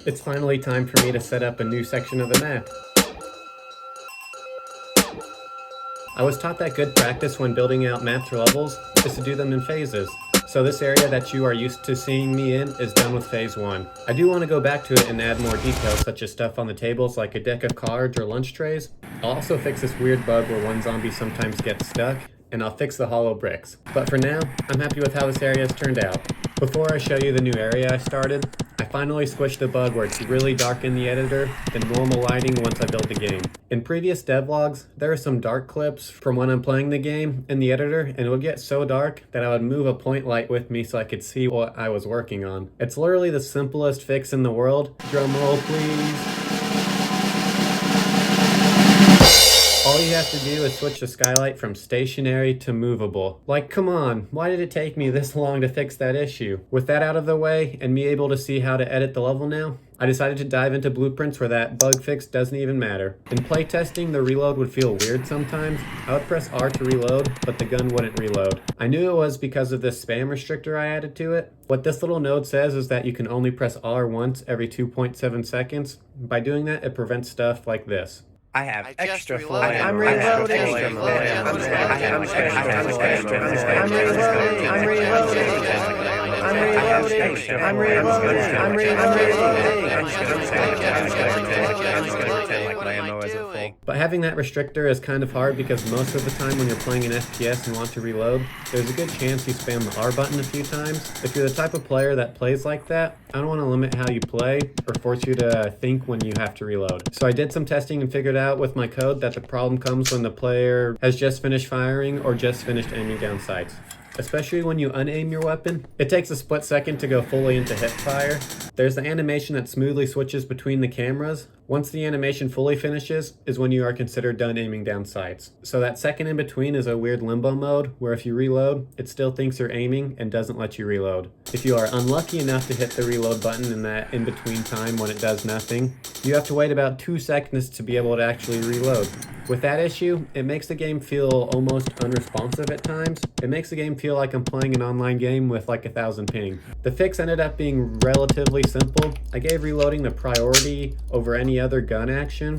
It's finally time for me to set up a new section of the map. I was taught that good practice when building out maps or levels is to do them in phases. So this area that you are used to seeing me in is done with phase 1. I do want to go back to it and add more details such as stuff on the tables like a deck of cards or lunch trays. I'll also fix this weird bug where one zombie sometimes gets stuck, and I'll fix the hollow bricks. But for now, I'm happy with how this area has turned out. Before I show you the new area I started, I finally squished the bug where it's really dark in the editor than normal lighting once I built the game. In previous devlogs, there are some dark clips from when I'm playing the game in the editor, and it would get so dark that I would move a point light with me so I could see what I was working on. It's literally the simplest fix in the world. Drum roll, please. All you have to do is switch the skylight from stationary to movable. Like, come on, why did it take me this long to fix that issue? With that out of the way, and me able to see how to edit the level now, I decided to dive into blueprints where that bug fix doesn't even matter. In playtesting, the reload would feel weird sometimes. I would press R to reload, but the gun wouldn't reload. I knew it was because of this spam restrictor I added to it. What this little node says is that you can only press R once every 2.7 seconds. By doing that, it prevents stuff like this. I have extra foil. I'm reloading. But having that restrictor is kind of hard because most of the time when you're playing an FPS and want to reload, there's a good chance you spam the R button a few times. If you're the type of player that plays like that, I don't want to limit how you play or force you to think when you have to reload. So I did some testing and figured out with my code that the problem comes when the player has just finished firing or just finished aiming down sights. Especially when you unaim your weapon. It takes a split second to go fully into hip fire. There's the animation that smoothly switches between the cameras. Once the animation fully finishes is when you are considered done aiming down sights. So that second in between is a weird limbo mode where if you reload, it still thinks you're aiming and doesn't let you reload. If you are unlucky enough to hit the reload button in that in between time when it does nothing, you have to wait about 2 seconds to be able to actually reload. With that issue, it makes the game feel almost unresponsive at times. It makes the game feel like I'm playing an online game with like 1000 ping. The fix ended up being relatively simple. I gave reloading the priority over any other gun action.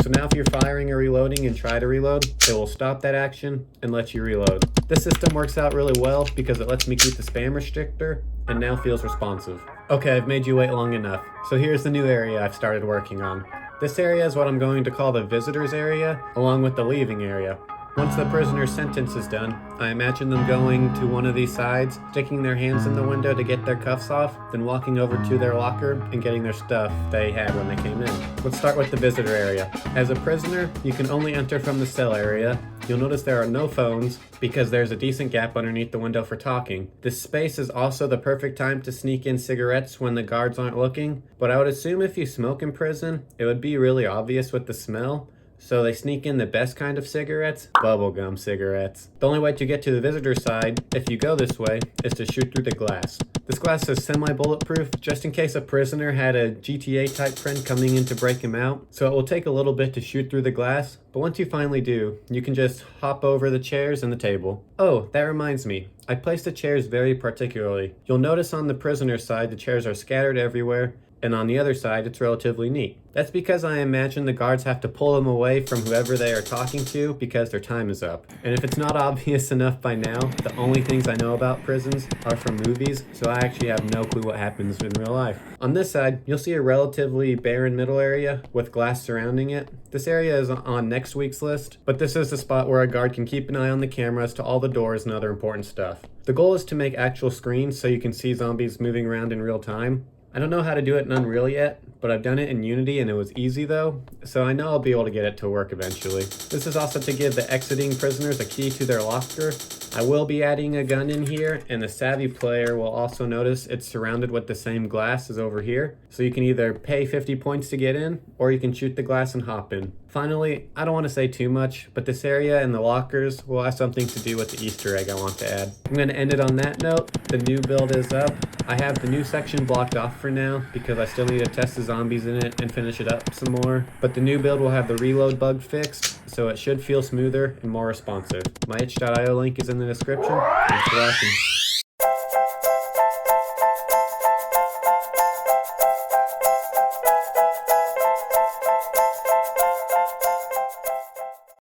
So now if you're firing or reloading and try to reload, it will stop that action and let you reload. This system works out really well because it lets me keep the spam restrictor and now feels responsive. Okay, I've made you wait long enough. So here's the new area I've started working on. This area is what I'm going to call the visitors area, along with the leaving area. Once the prisoner's sentence is done, I imagine them going to one of these sides, sticking their hands in the window to get their cuffs off, then walking over to their locker and getting their stuff they had when they came in. Let's start with the visitor area. As a prisoner, you can only enter from the cell area. You'll notice there are no phones because there's a decent gap underneath the window for talking. This space is also the perfect time to sneak in cigarettes when the guards aren't looking, but I would assume if you smoke in prison, it would be really obvious with the smell. So they sneak in the best kind of cigarettes, bubblegum cigarettes. The only way to get to the visitor side, if you go this way, is to shoot through the glass. This glass is semi-bulletproof, just in case a prisoner had a GTA type friend coming in to break him out. So it will take a little bit to shoot through the glass, but once you finally do, you can just hop over the chairs and the table. Oh, that reminds me. I placed the chairs very particularly. You'll notice on the prisoner side the chairs are scattered everywhere, and on the other side it's relatively neat. That's because I imagine the guards have to pull them away from whoever they are talking to because their time is up. And if it's not obvious enough by now, the only things I know about prisons are from movies, so I actually have no clue what happens in real life. On this side, you'll see a relatively barren middle area with glass surrounding it. This area is on next week's list, but this is the spot where a guard can keep an eye on the cameras to all the doors and other important stuff. The goal is to make actual screens so you can see zombies moving around in real time. I don't know how to do it in Unreal yet, but I've done it in Unity and it was easy though, so I know I'll be able to get it to work eventually. This is also to give the exiting prisoners a key to their locker. I will be adding a gun in here, and the savvy player will also notice it's surrounded with the same glass as over here, so you can either pay 50 points to get in, or you can shoot the glass and hop in. Finally, I don't want to say too much, but this area and the lockers will have something to do with the Easter egg I want to add. I'm going to end it on that note. The new build is up. I have the new section blocked off for now because I still need to test the zombies in it and finish it up some more. But the new build will have the reload bug fixed, so it should feel smoother and more responsive. My itch.io link is in the description. Thanks for watching.